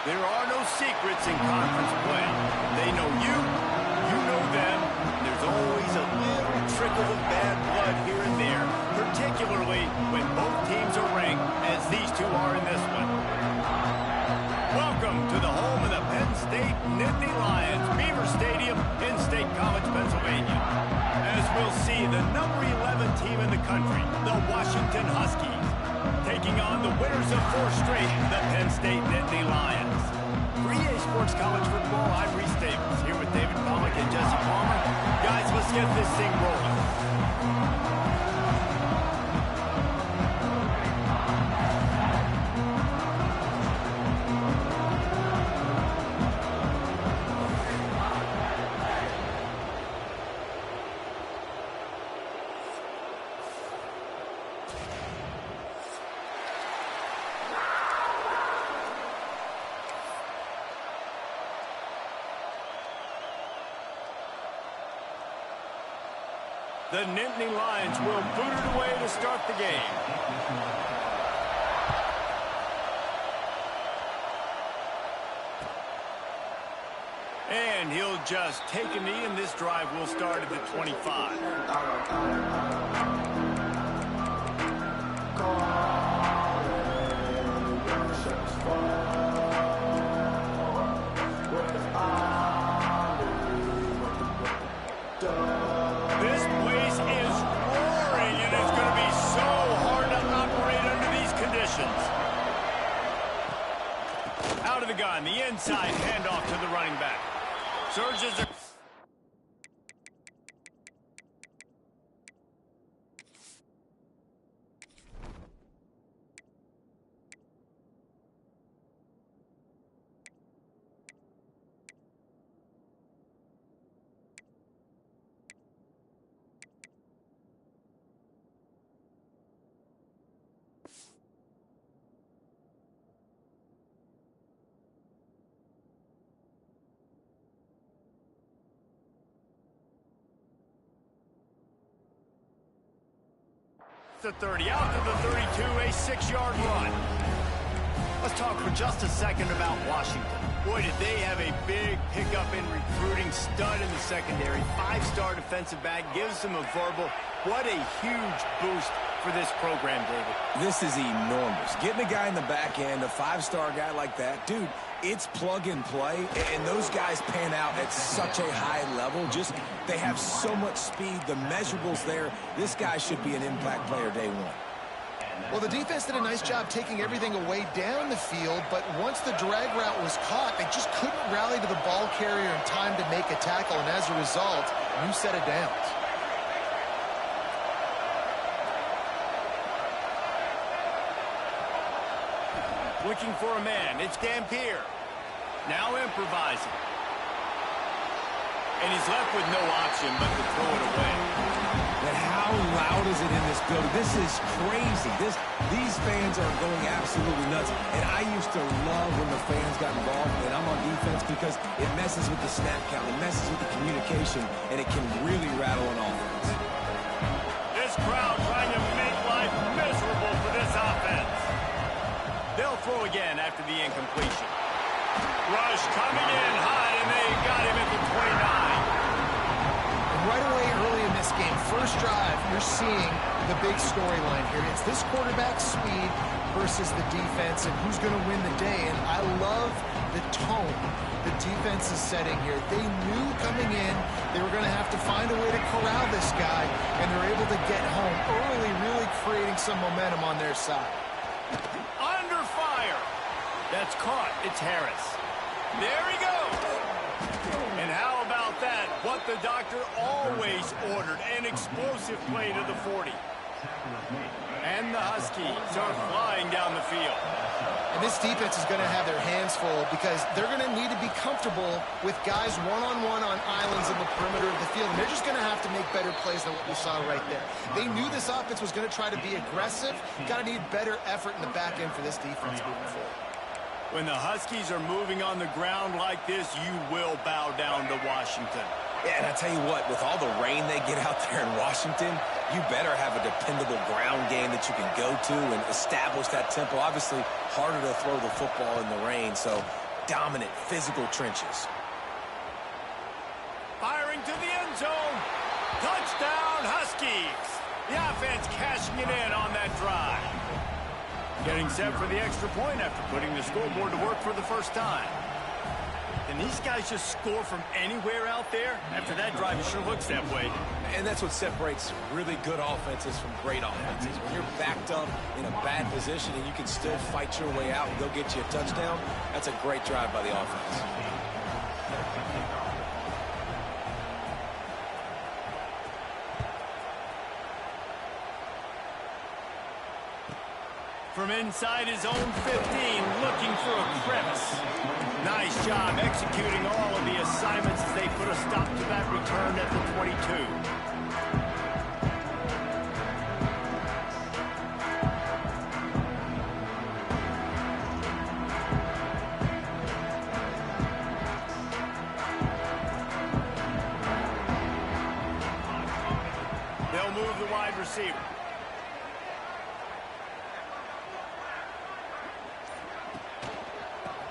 There are no secrets in conference play. They know you, you know them. There's always a little trickle of bad blood here and there, particularly when both teams are ranked, as these two are in this one. Welcome to the home of the Penn State Nittany Lions, Beaver Stadium in State College, Pennsylvania. As we'll see, the number 11 team in the country, the Washington Huskies, taking on the winners of 4 straight, the Penn State Nittany Lions. For EA Sports College Football, I'm Reese Davis, here with David Pollack and Jesse Palmer. Guys, let's get this thing rolling. The Nittany Lions will boot it away to start the game. And he'll just take a knee, and this drive will start at the 25. Out of the gun, the inside handoff to the running back. Surges are... the 30, out to the 32, a 6-yard run. Let's talk for just a second about Washington. Boy, did they have a big pickup in recruiting. Stud in the secondary, 5-star defensive back, gives them a verbal. What a huge boost for this program, David. This is enormous. Getting a guy in the back end, a 5-star guy like that, dude, it's plug and play, and those guys pan out at such a high level. Just, they have so much speed, the measurables there. This guy should be an impact player day one. Well, the defense did a nice job taking everything away down the field, but once the drag route was caught, they just couldn't rally to the ball carrier in time to make a tackle, and as a result, new set of downs. Looking for a man, it's Dampier. Now improvising. And he's left with no option but to throw it away. But how loud is it in this building? This is crazy. These fans are going absolutely nuts. And I used to love when the fans got involved, and I'm on defense, because it messes with the snap count, it messes with the communication, and it can really rattle an offense. This crowd trying to make life miserable for this offense. They'll throw again after the incompletion. Rush coming in high, and they got him at the 29. And right away early in this game, first drive, you're seeing the big storyline here. It's this quarterback's speed versus the defense, and who's going to win the day. And I love the tone the defense is setting here. They knew coming in they were going to have to find a way to corral this guy, and they're able to get home early, really creating some momentum on their side. Under fire. That's caught. It's Harris. There he goes. And how about that? What the doctor always ordered. An explosive play to the 40. And the Huskies are flying down the field. And this defense is going to have their hands full, because they're going to need to be comfortable with guys one-on-one on islands in the perimeter of the field. And they're just going to have to make better plays than what we saw right there. They knew this offense was going to try to be aggressive. Got to need better effort in the back end for this defense moving forward. When the Huskies are moving on the ground like this, you will bow down to Washington. Yeah, and I tell you what, with all the rain they get out there in Washington, you better have a dependable ground game that you can go to and establish that tempo. Obviously, harder to throw the football in the rain, so dominant, physical trenches. Firing to the end zone. Touchdown, Huskies. The offense cashing it in on that drive. Getting set for the extra point after putting the scoreboard to work for the first time. And these guys just score from anywhere out there? After that drive, it sure looks that way. And that's what separates really good offenses from great offenses. When you're backed up in a bad position and you can still fight your way out and go get you a touchdown, that's a great drive by the offense. From inside his own 15, looking for a crevice. Nice job executing all of the assignments as they put a stop to that return at the 22. They'll move the wide receiver.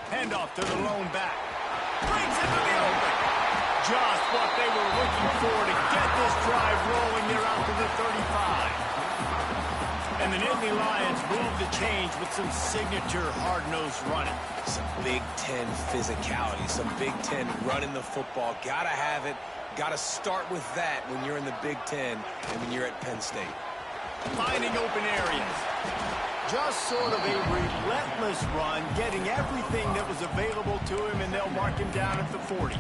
Handoff to the lone back. Brings it to the open. Just what they were looking for to get this drive rolling. They're out to the 35. And the Nittany Lions move the change with some signature hard-nosed running. Some Big Ten physicality, some Big Ten running the football. Gotta have it. Gotta start with that when you're in the Big Ten and when you're at Penn State. Finding open areas. Just sort of a relentless run, getting everything that was available to him, and they'll mark him down at the 40.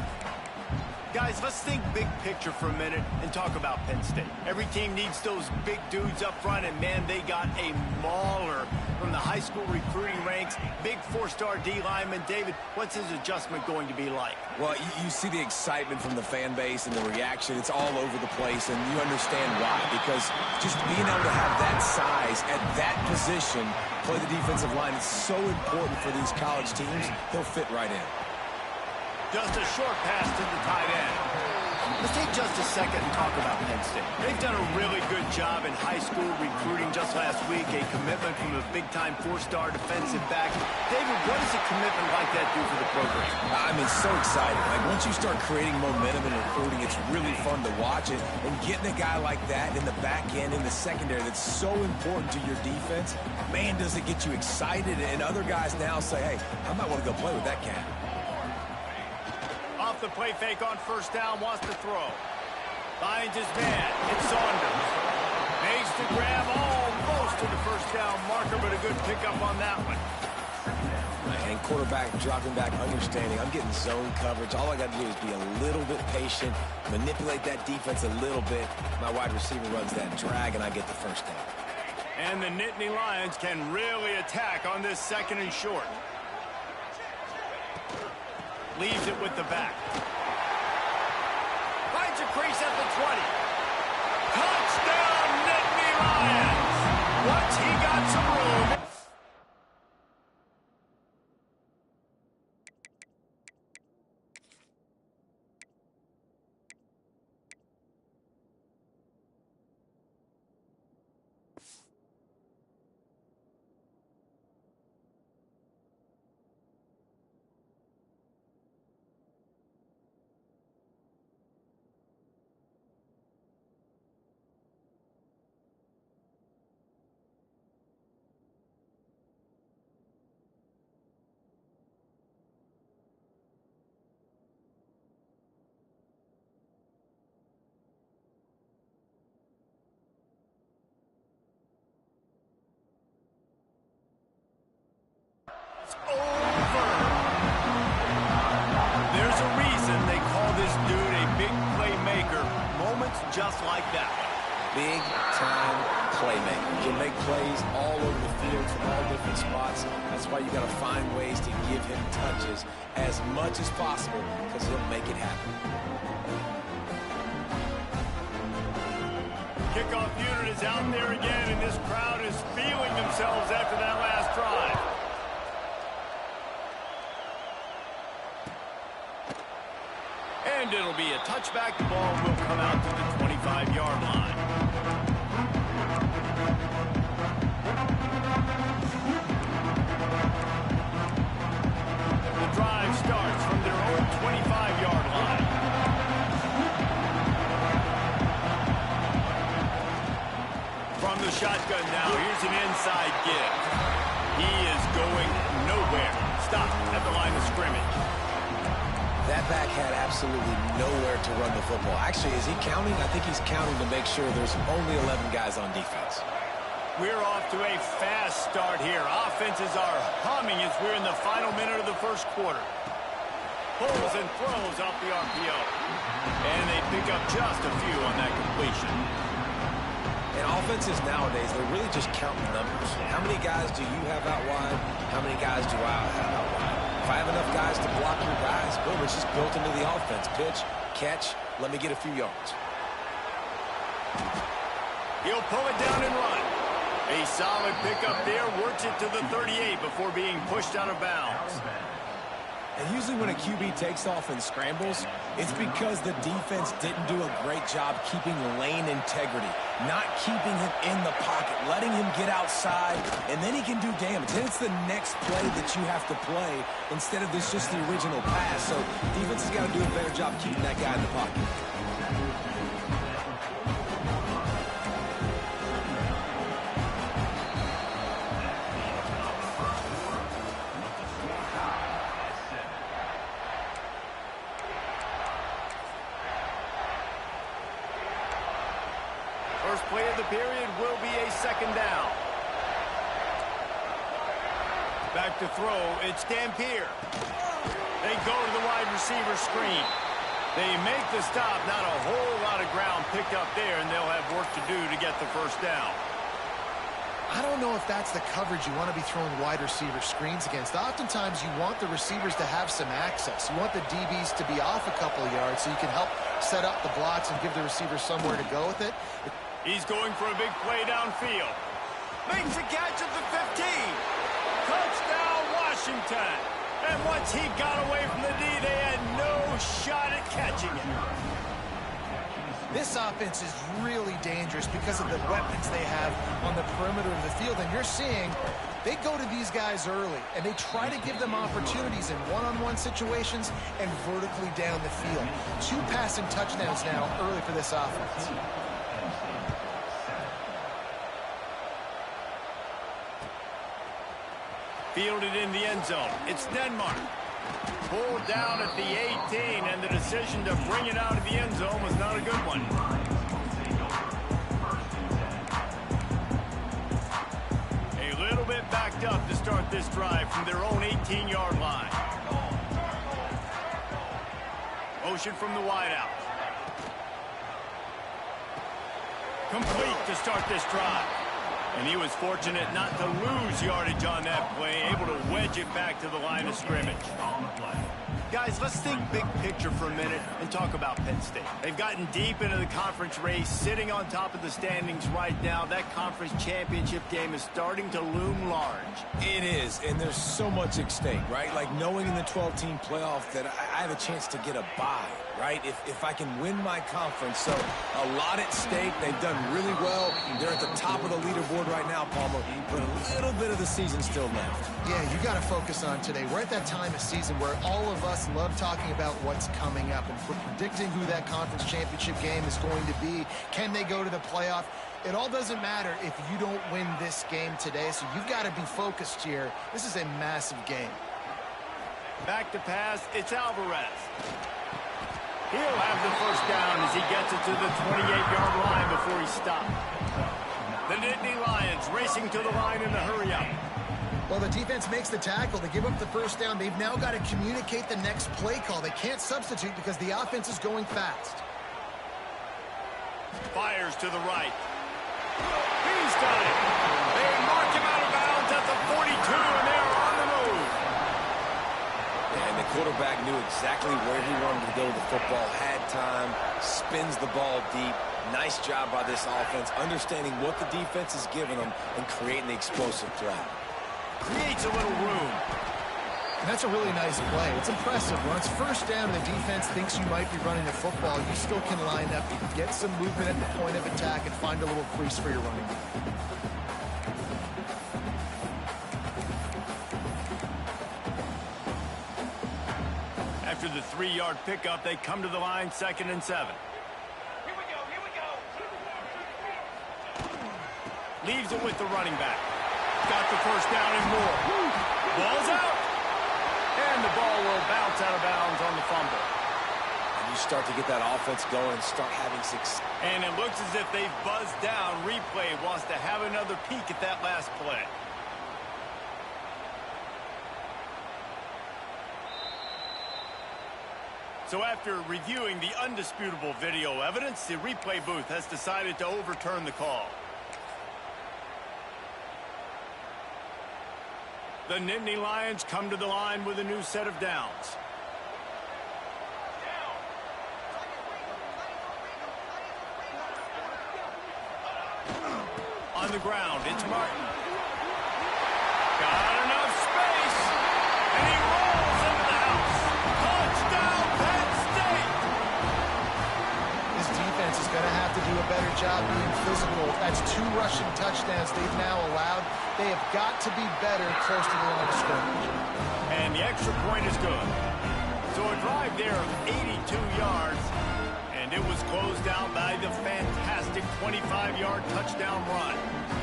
Guys, let's think big picture for a minute and talk about Penn State. Every team needs those big dudes up front, and man, they got a mauler from the high school recruiting ranks. Big four-star D lineman. David, what's his adjustment going to be like? Well, you see the excitement from the fan base and the reaction. It's all over the place, and you understand why. Because just being able to have that size at that position, play the defensive line, is so important for these college teams. He'll fit right in. Just a short pass to the tight end. Let's take just a second and talk about Penn State. They've done a really good job in high school recruiting. Just last week, a commitment from a big-time four-star defensive back. David, what does a commitment like that do for the program? I mean, so exciting. Like, once you start creating momentum in recruiting, it's really fun to watch it. And getting a guy like that in the back end, in the secondary, that's so important to your defense, man, does it get you excited. And other guys now say, hey, I might want to go play with that cat. Off the play fake on first down, wants to throw. Finds his man. It's Saunders. Makes the grab almost to the first down marker, but a good pickup on that one. And quarterback dropping back, understanding, I'm getting zone coverage. All I got to do is be a little bit patient, manipulate that defense a little bit. My wide receiver runs that drag, and I get the first down. And the Nittany Lions can really attack on this second and short. Leaves it with the back. Finds a crease at the 20. Touchdown, Nittany Lions! Once he got some room. Over. There's a reason they call this dude a big playmaker. Moments just like that one. Big time playmaker. He'll make plays all over the field from all different spots. That's why you got to find ways to give him touches as much as possible, because he'll make it happen. Kickoff unit is out there again, and this crowd is feeling themselves after that last drive. And it'll be a touchback. The ball will come out to the 25-yard line. The drive inside give. He is going nowhere. Stop at the line of scrimmage. That back had absolutely nowhere to run the football. Actually, is he counting? I think he's counting to make sure there's only 11 guys on defense. We're off to a fast start here. Offenses are humming as we're in the final minute of the first quarter. Pulls and throws off the RPO. And they pick up just a few on that completion. And offenses nowadays, they're really just counting numbers. How many guys do you have out wide? How many guys do I have out wide? If I have enough guys to block your guys, boom, it's just built into the offense. Pitch, catch, let me get a few yards. He'll pull it down and run. A solid pickup there, works it to the 38 before being pushed out of bounds. And usually when a QB takes off and scrambles, it's because the defense didn't do a great job keeping lane integrity, not keeping him in the pocket, letting him get outside, and then he can do damage. Then it's the next play that you have to play instead of this just the original pass. So defense has got to do a better job keeping that guy in the pocket. First play of the period will be a second down. Back to throw, it's Dampier. They go to the wide receiver screen. They make the stop, not a whole lot of ground picked up there, and they'll have work to do to get the first down. I don't know if that's the coverage you want to be throwing wide receiver screens against. Oftentimes, you want the receivers to have some access. You want the DBs to be off a couple of yards so you can help set up the blocks and give the receivers somewhere to go with it. He's going for a big play downfield. Makes a catch at the 15. Touchdown, Washington. And once he got away from the D, they had no shot at catching it. This offense is really dangerous because of the weapons they have on the perimeter of the field. And you're seeing they go to these guys early, and they try to give them opportunities in one-on-one situations and vertically down the field. 2 passing touchdowns now early for this offense. Fielded in the end zone. It's Denmark. Pulled down at the 18, and the decision to bring it out of the end zone was not a good one. A little bit backed up to start this drive from their own 18-yard line. Motion from the wideout. Complete to start this drive. And he was fortunate not to lose yardage on that play, able to wedge it back to the line of scrimmage. Guys, let's think big picture for a minute and talk about Penn State. They've gotten deep into the conference race, sitting on top of the standings right now. That conference championship game is starting to loom large. It is, and there's so much at stake, right? Like knowing in the 12-team playoff that I have a chance to get a bye, right? If I can win my conference. So a lot at stake. They've done really well. They're at the top of the leaderboard right now, Palmer, but a little bit of the season still left. Yeah, you got to focus on today. We're at that time of season where all of us love talking about what's coming up and predicting who that conference championship game is going to be. Can they go to the playoff? It all doesn't matter if you don't win this game today, so you've got to be focused here. This is a massive game. Back to pass, it's Alvarez. He'll have the first down as he gets it to the 28-yard line before he stopped. The Nittany Lions racing to the line in a hurry-up. Well, the defense makes the tackle. They give up the first down. They've now got to communicate the next play call. They can't substitute because the offense is going fast. Fires to the right. He's got it. They mark him out of bounds at the 42, and they're on the move. Yeah, and the quarterback knew exactly where he wanted to go with the football, had time, spins the ball deep. Nice job by this offense, understanding what the defense is giving them and creating the explosive play. Creates a little room. And that's a really nice play. It's impressive. When it's first down and the defense thinks you might be running the football, you still can line up. You can get some movement at the point of attack and find a little crease for your running game. After the 3-yard pickup, they come to the line, 2nd and 7. Here we go. Leaves it with the running back. Got the first down and more. Ball's out. And the ball will bounce out of bounds on the fumble. And you start to get that offense going and start having success. And it looks as if they've buzzed down. Replay wants to have another peek at that last play. So after reviewing the undisputable video evidence, the replay booth has decided to overturn the call. The Nittany Lions come to the line with a new set of downs. On the ground, it's Martin. Got enough space, and he rolls into the house. Touchdown, Penn State! This defense is going to have to do a better job being physical. That's 2 rushing touchdowns they've now allowed. They have got to be better close to the line of scrimmage. And the extra point is good. So a drive there of 82 yards, and it was closed out by the fantastic 25-yard touchdown run.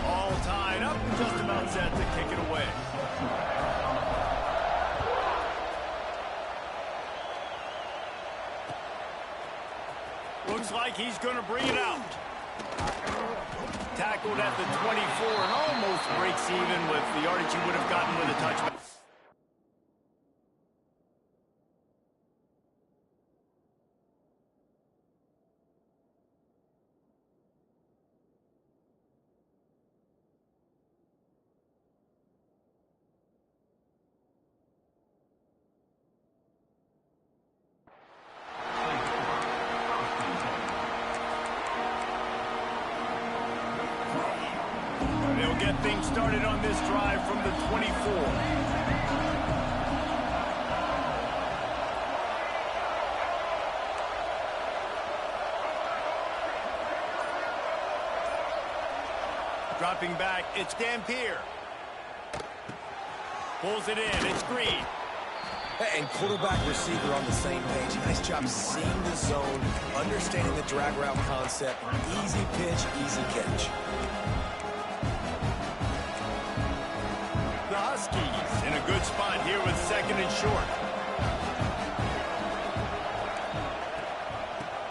All tied up and just about set to kick it away. Looks like he's going to bring it out. Tackled at the 24 and almost breaks even with the yardage he would have gotten with a touchback. They'll get things started on this drive from the 24. Dropping back, it's Dampier. Pulls it in, it's Green. And quarterback receiver on the same page. Nice job seeing the zone, understanding the drag route concept. Easy pitch, easy catch. The Huskies in a good spot here with 2nd and short.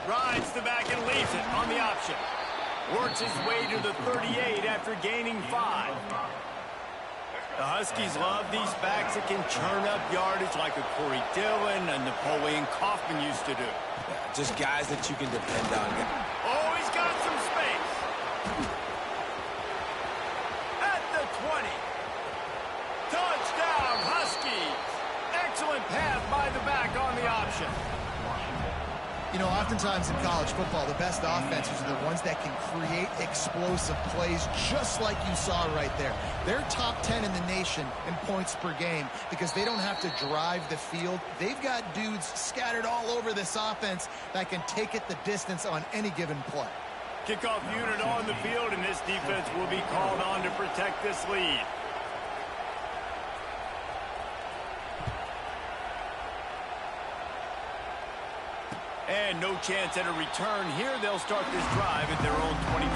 Rides the back and leaves it on the option. Works his way to the 38 after gaining 5. The Huskies love these backs that can churn up yardage like a Corey Dillon and Napoleon Kaufman used to do. Just guys that you can depend on. Oh, he's got some space. At the 20. Touchdown, Huskies. Excellent pass by the back on the option. You know, oftentimes in college football, the best offenses are the ones that can create explosive plays just like you saw right there. They're top 10 in the nation in points per game because they don't have to drive the field. They've got dudes scattered all over this offense that can take it the distance on any given play. Kickoff unit on the field, and this defense will be called on to protect this lead. And no chance at a return here. They'll start this drive at their own 25.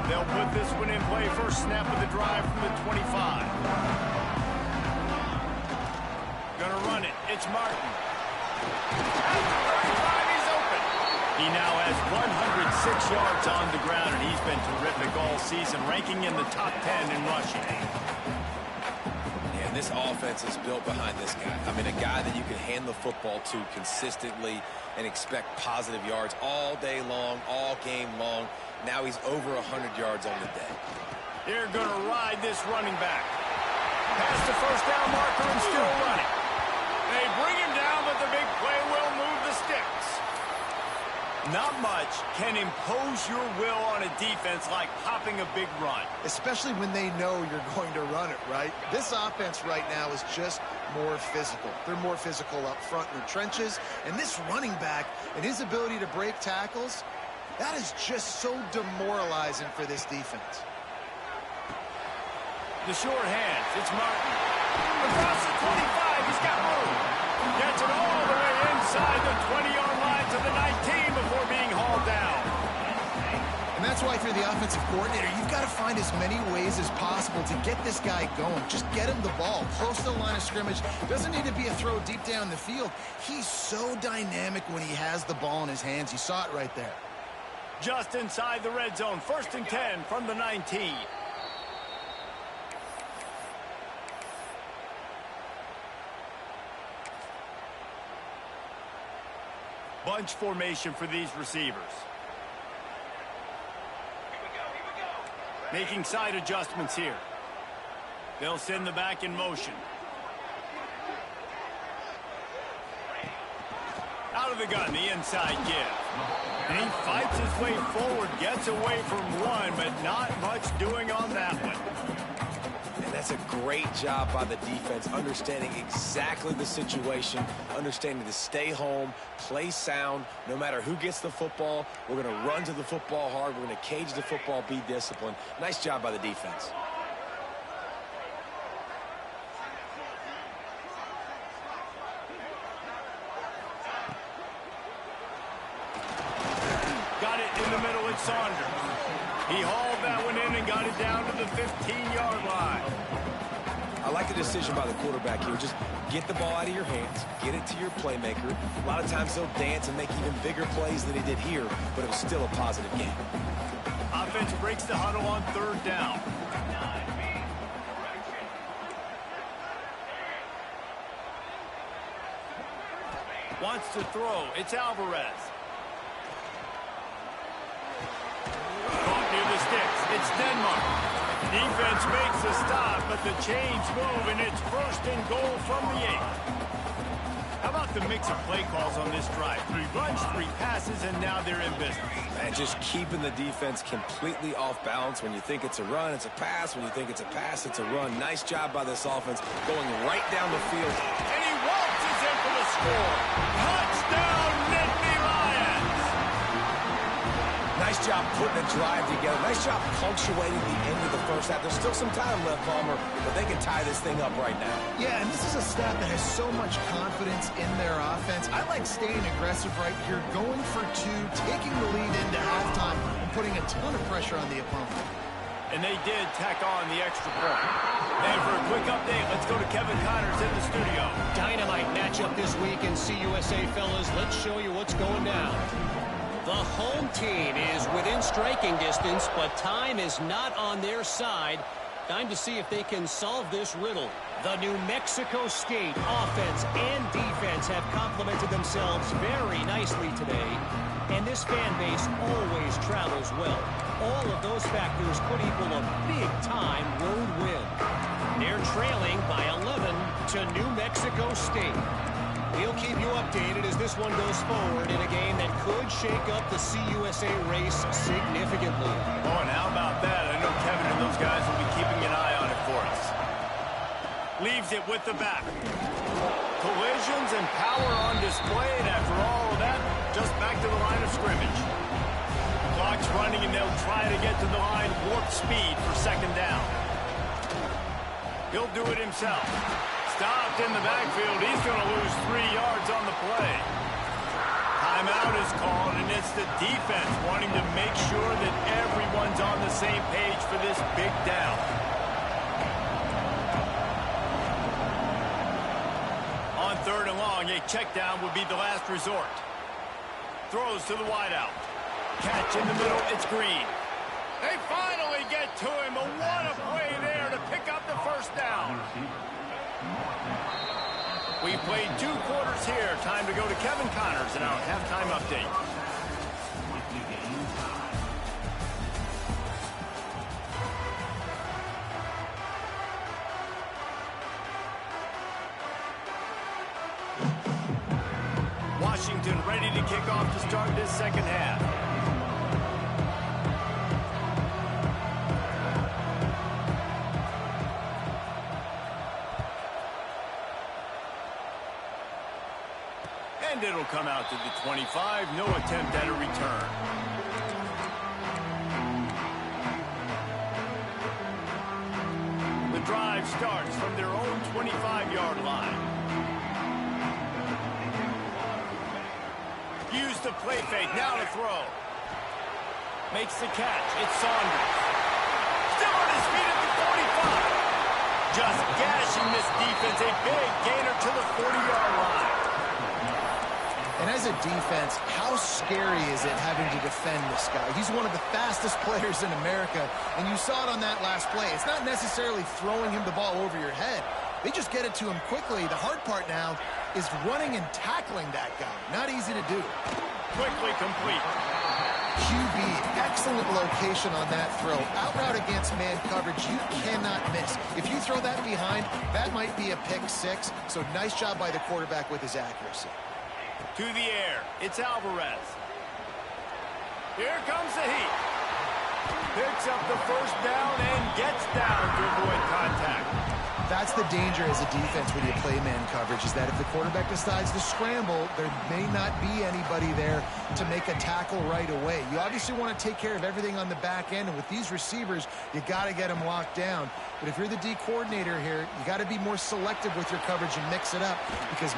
They'll put this one in play. First snap of the drive from the 25. Gonna run it. It's Martin. At the 35, he's open. He now has 106 yards on the ground, and he's been terrific all season, ranking in the top 10 in rushing. Yeah, and this offense is built behind this guy. I mean, a guy that you can hand the football to consistently and expect positive yards all day long, all game long. Now he's over 100 yards on the day. They're going to ride this running back. Past the first down marker and still running. They bring him down, but the big play will move the sticks. Not much can impose your will on a defense like popping a big run. Especially when they know you're going to run it, right? This offense right now is just more physical. They're more physical up front in the trenches. And this running back and his ability to break tackles, that is just so demoralizing for this defense. The short hands, it's Martin. Across the 25, he's got room. Gets it all the way inside the 20-yard line to the 19 before being hauled down. And that's why if you're the offensive coordinator, you've got to find as many ways as possible to get this guy going. Just get him the ball close to the line of scrimmage. Doesn't need to be a throw deep down the field. He's so dynamic when he has the ball in his hands. You saw it right there. Just inside the red zone, 1st and 10 from the 19. Bunch formation for these receivers. Making side adjustments here. They'll send the back in motion. Out of the gun, the inside give. And he fights his way forward, gets away from one, but not much doing on that one. And that's a great job by the defense, understanding exactly the situation, understanding to stay home, play sound. No matter who gets the football, we're going to run to the football hard. We're going to cage the football, be disciplined. Nice job by the defense. Got it in the middle with Saunders. He hauled that one in and got it down to the 15-yard line. I like the decision by the quarterback here. Just get the ball out of your hands, get it to your playmaker. A lot of times they'll dance and make even bigger plays than he did here, but it was still a positive game. Offense breaks the huddle on 3rd down. Wants to throw. It's Alvarez. Caught near the sticks. It's Denmark. Defense makes a stop, but the chains move, and it's 1st and goal from the 8. How about the mix of play calls on this drive? 3 runs, 3 passes, and now they're in business. And just keeping the defense completely off balance. When you think it's a run, it's a pass. When you think it's a pass, it's a run. Nice job by this offense going right down the field. And he waltzes in for the score. Touchdown, Nittany Lions! Nice job putting a drive together. Nice job punctuating the end of the first half. There's still some time left, Palmer, but they can tie this thing up right now. Yeah, and this is a staff that has so much confidence in their offense. I like staying aggressive right here, going for 2, taking the lead into halftime, and putting a ton of pressure on the opponent. And they did tack on the extra point. And for a quick update, let's go to Kevin Connors in the studio. Dynamite matchup this week in CUSA, fellas. Let's show you what's going down. The home team is within striking distance, but time is not on their side. Time to see if they can solve this riddle. The New Mexico State offense and defense have complemented themselves very nicely today, and this fan base always travels well. All of those factors could equal a big-time road win. They're trailing by 11 to New Mexico State. We'll keep you updated as this one goes forward in a game that could shake up the CUSA race significantly. Oh, and how about that? I know Kevin and those guys will be keeping an eye on it for us. Leaves it with the back. Collisions and power on display, and after all of that, just back to the line of scrimmage. Clock's running, and they'll try to get to the line warp speed for 2nd down. He'll do it himself. Stopped in the backfield. He's going to lose 3 yards on the play. Timeout is called, and it's the defense wanting to make sure that everyone's on the same page for this big down. On 3rd and long, a check down would be the last resort. Throws to the wideout. Catch in the middle. It's Green. They finally get to him, but what a play there to pick up the 1st down. We've played 2 quarters here. Time to go to Kevin Connors in our halftime update. Washington ready to kick off to start this 2nd half. And it'll come out to the 25. No attempt at a return. The drive starts from their own 25-yard line. the play fake. Now to throw. Makes the catch. It's Saunders. Still on his feet at the 45. Just gashing this defense. A big gainer to the 40-yard line. And as a defense, how scary is it having to defend this guy? He's one of the fastest players in America, and you saw it on that last play. It's not necessarily throwing him the ball over your head. They just get it to him quickly. The hard part now is running and tackling that guy. Not easy to do. Quickly complete. QB, excellent location on that throw. Out route against man coverage, you cannot miss. If you throw that behind, that might be a pick six. So nice job by the quarterback with his accuracy. To the air. It's Alvarez. Here comes the heat. Picks up the first down and gets down to avoid contact. That's the danger as a defense when you play man coverage, is that if the quarterback decides to scramble, there may not be anybody there to make a tackle right away. You obviously want to take care of everything on the back end, and with these receivers, you got to get them locked down. But if you're the D coordinator here, you got to be more selective with your coverage and mix it up, because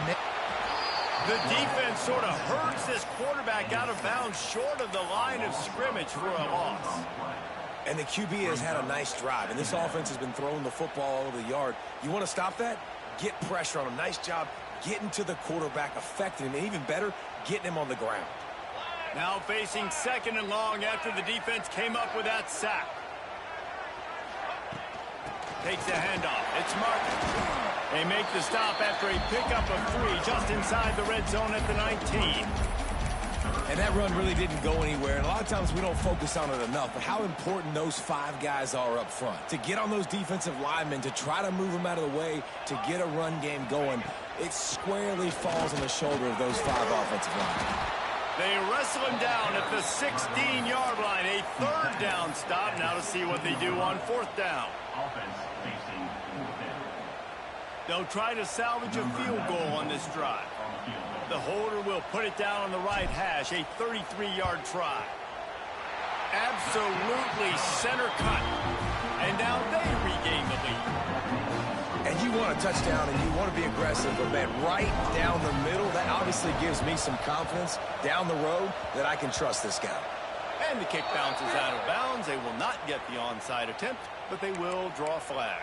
the defense sort of herds this quarterback out of bounds short of the line of scrimmage for a loss. And the QB has had a nice drive, and this offense has been throwing the football all over the yard. You want to stop that? Get pressure on him. Nice job getting to the quarterback, affecting him, and even better, getting him on the ground. Now facing second and long after the defense came up with that sack. Takes the handoff. It's Martin. They make the stop after a pickup of 3 just inside the red zone at the 19. And that run really didn't go anywhere. And a lot of times we don't focus on it enough, but how important those 5 guys are up front. To get on those defensive linemen, to try to move them out of the way, to get a run game going, it squarely falls on the shoulder of those 5 offensive linemen. They wrestle him down at the 16-yard line. A third down stop. Now to see what they do on fourth down. They'll try to salvage a field goal on this drive. The holder will put it down on the right hash, a 33-yard try. Absolutely center cut. And now they regain the lead. And you want a touchdown and you want to be aggressive, but man, right down the middle, that obviously gives me some confidence down the road that I can trust this guy. And the kick bounces out of bounds. They will not get the onside attempt, but they will draw a flag.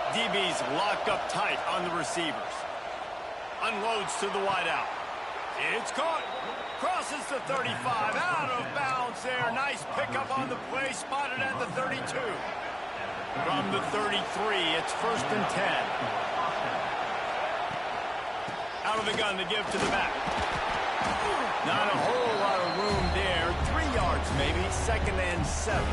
DB's locked up tight on the receivers. Unloads to the wideout. It's caught. Crosses the 35. Out of bounds there. Nice pickup on the play. Spotted at the 32. From the 33, it's 1st and 10. Out of the gun to give to the back. Not a whole lot of room there. 3 yards maybe. 2nd and 7.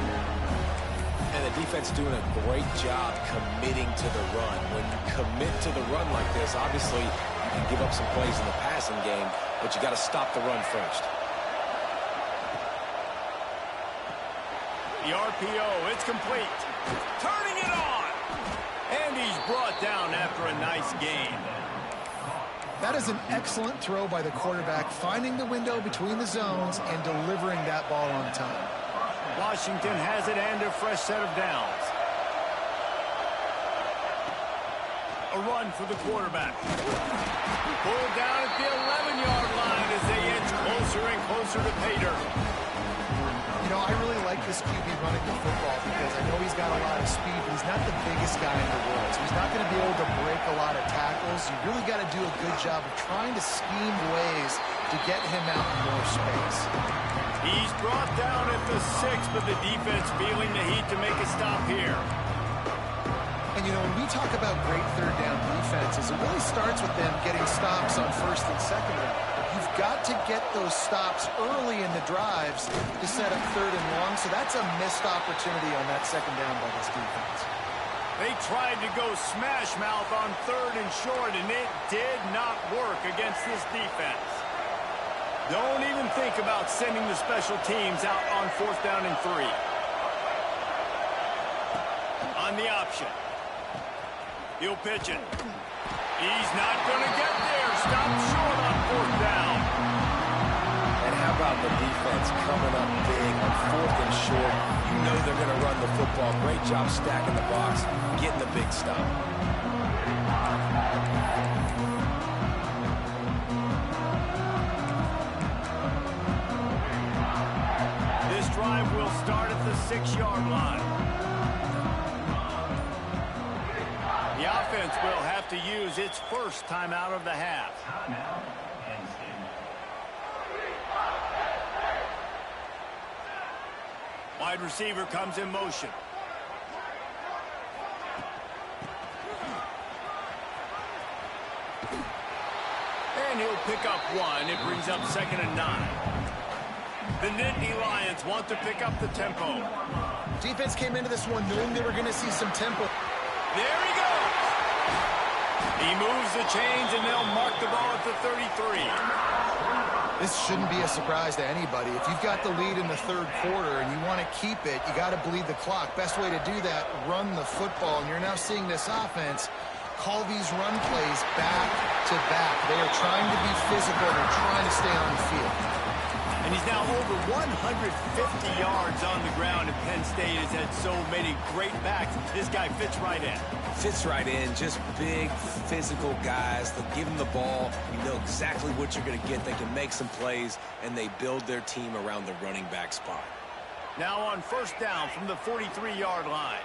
And the defense doing a great job committing to the run. When you commit to the run like this, obviously you can give up some plays in the passing game, but you got to stop the run first. The RPO, it's complete. Turning it on. And he's brought down after a nice gain. That is an excellent throw by the quarterback, finding the window between the zones and delivering that ball on time. Washington has it and a fresh set of downs. A run for the quarterback. Pulled down at the 11-yard line as they inch closer and closer to pay dirt. You know, I really like this QB running the football because I know he's got a lot of speed, but he's not the biggest guy in the world. So he's not going to be able to break a lot of tackles. You really got to do a good job of trying to scheme ways to get him out in more space. He's brought down at the 6, but the defense feeling the heat to make a stop here. And, you know, when we talk about great third down defenses, it really starts with them getting stops on 1st and 2nd down. You've got to get those stops early in the drives to set up 3rd and long, so that's a missed opportunity on that 2nd down by this defense. They tried to go smash mouth on 3rd and short, and it did not work against this defense. Don't even think about sending the special teams out on 4th down and 3. On the option. He'll pitch it. He's not going to get there. Stopped short on 4th down. And how about about the defense coming up big on 4th and short. You know they're going to run the football. Great job stacking the box, getting the big stop. This drive will start at the 6-yard line. The offense will have to use its first timeout of the half. Wide receiver comes in motion. And he'll pick up one. It brings up 2nd and 9. The Nittany Lions want to pick up the tempo. Defense came into this one knowing they were going to see some tempo. There he goes. He moves the chains, and they'll mark the ball at the 33. This shouldn't be a surprise to anybody. If you've got the lead in the 3rd quarter and you want to keep it, you got to bleed the clock. Best way to do that, run the football. And you're now seeing this offense call these run plays back to back. They are trying to be physical. They're trying to stay on the field. And he's now over 150 yards on the ground, and Penn State has had so many great backs. This guy fits right in. Fits right in. Just big, physical guys. They'll give them the ball. You know exactly what you're going to get. They can make some plays, and they build their team around the running back spot. Now on 1st down from the 43-yard line.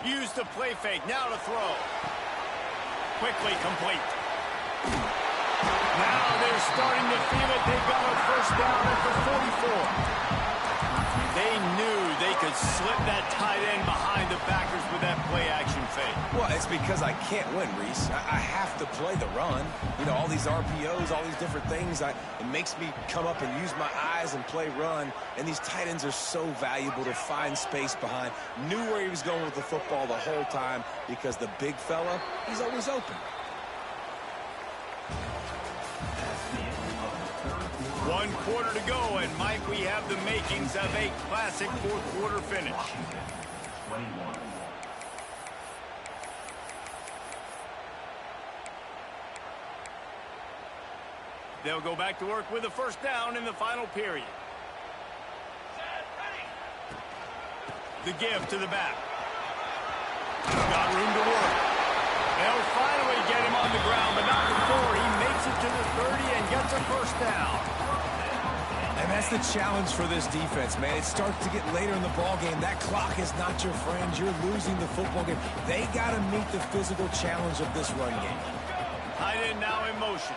Use the play fake. Now to throw. Quickly complete. Now they're starting to feel it. They've got a 1st down at the 44. They knew they could slip that tight end behind the backers with that play-action fake. Well, it's because I can't win, Reese. I have to play the run. You know, all these RPOs, all these different things. It makes me come up and use my eyes and play run. And these tight ends are so valuable to find space behind. Knew where he was going with the football the whole time because the big fella, he's always open. 1 quarter to go, and Mike, we have the makings of a classic 4th quarter finish. They'll go back to work with a 1st down in the final period. The give to the back. Got room to work. They'll finally get him on the ground, but not before he makes it to the 30 and gets a 1st down. And that's the challenge for this defense, man. It starts to get later in the ball game. That clock is not your friend. You're losing the football game. They got to meet the physical challenge of this run game. Tight end now in motion.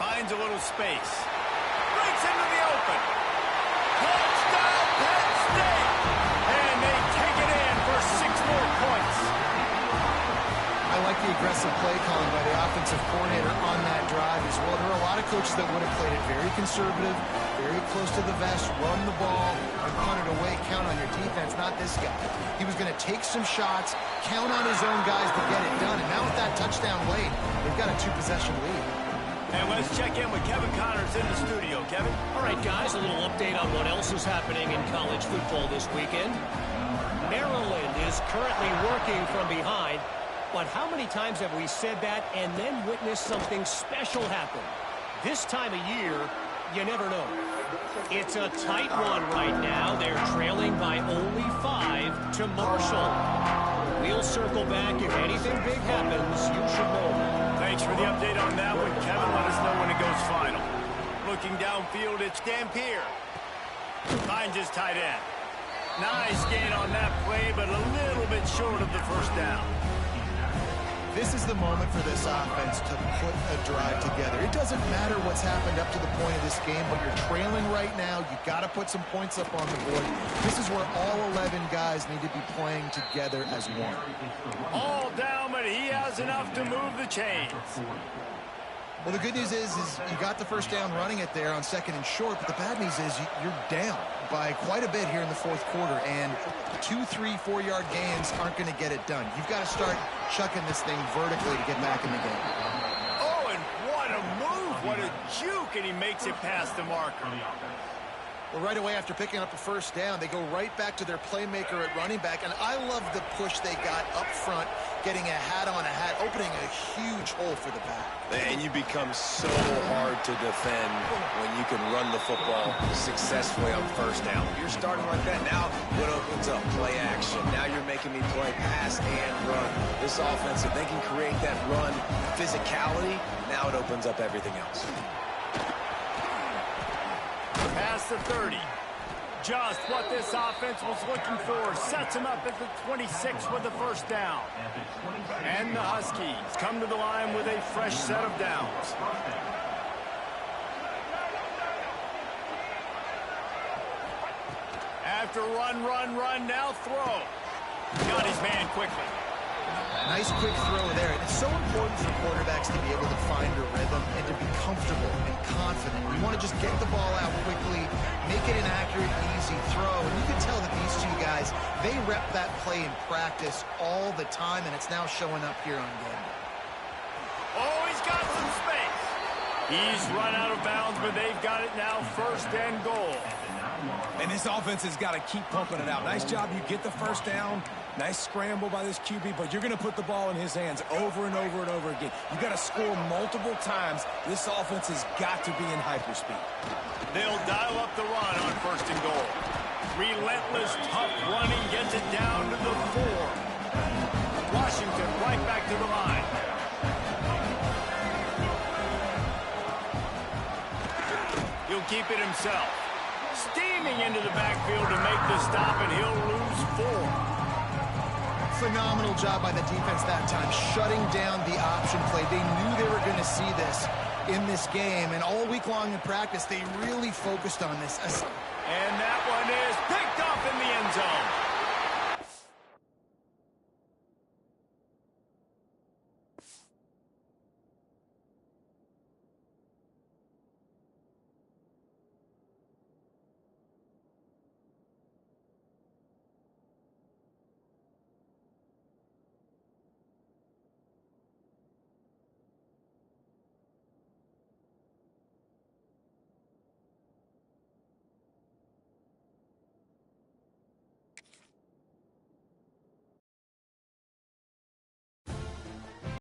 Finds a little space. Breaks into the open. Touchdown, Penn State! And they take it in for 6 more points. I like the aggressive play calling by the offensive coordinator on that drive as well. There are a lot of coaches that would have played it very conservative, very close to the vest, run the ball, and punt it away, count on your defense, not this guy. He was going to take some shots, count on his own guys to get it done, and now with that touchdown late, they've got a 2-possession lead. And let's check in with Kevin Connors in the studio. Kevin? All right, guys, a little update on what else is happening in college football this weekend. Maryland is currently working from behind. But how many times have we said that and then witnessed something special happen? This time of year, you never know. It's a tight one right now. They're trailing by only 5 to Marshall. We'll circle back. If anything big happens, you should know. Thanks for the update on that one, Kevin. Let us know when it goes final. Looking downfield, it's Dampier. Finds his tight end. Nice gain on that play, but a little bit short of the 1st down. This is the moment for this offense to put a drive together. It doesn't matter what's happened up to the point of this game, but you're trailing right now. You got to put some points up on the board. This is where all 11 guys need to be playing together as one. All down, but he has enough to move the chains. Well, the good news is you got the 1st down running it there on 2nd and short, but the bad news is you're down by quite a bit here in the 4th quarter, and 2, 3, 4-yard gains aren't going to get it done. You've got to start chucking this thing vertically to get back in the game. Oh, and what a move, what a juke, and he makes it past the marker. Well, right away after picking up a first down, they go right back to their playmaker at running back. And I love the push they got up front, getting a hat on a hat, opening a huge hole for the back. And you become so hard to defend when you can run the football successfully on first down. You're starting like that. Now what opens up? Play action. Now you're making me play pass and run. This offense, if they can create that run physicality, now it opens up everything else. Past the 30. Just what this offense was looking for. Sets him up at the 26 with the first down. And the Huskies come to the line with a fresh set of downs. After run, now throw. Got his man quickly. Nice quick throw there. And it's so important for quarterbacks to be able to find a rhythm and to be comfortable and confident. You want to just get the ball out quickly, make it an accurate, easy throw. And you can tell that these two guys, they rep that play in practice all the time, and it's now showing up here on game day. Oh, he's got some space. He's run out of bounds, but they've got it now, first and goal. And this offense has got to keep pumping it out. Nice job. You get the first down. Nice scramble by this QB, but you're going to put the ball in his hands over and over and over again. You got to score multiple times. This offense has got to be in hyperspeed. They'll dial up the run on first and goal. Relentless, tough running gets it down to the 4. Washington right back to the line. He'll keep it himself. Steaming into the backfield to make the stop, and he'll lose 4. Phenomenal job by the defense that time, shutting down the option play. They knew they were going to see this in this game, and all week long in practice, they really focused on this. And that one is picked up in the end zone.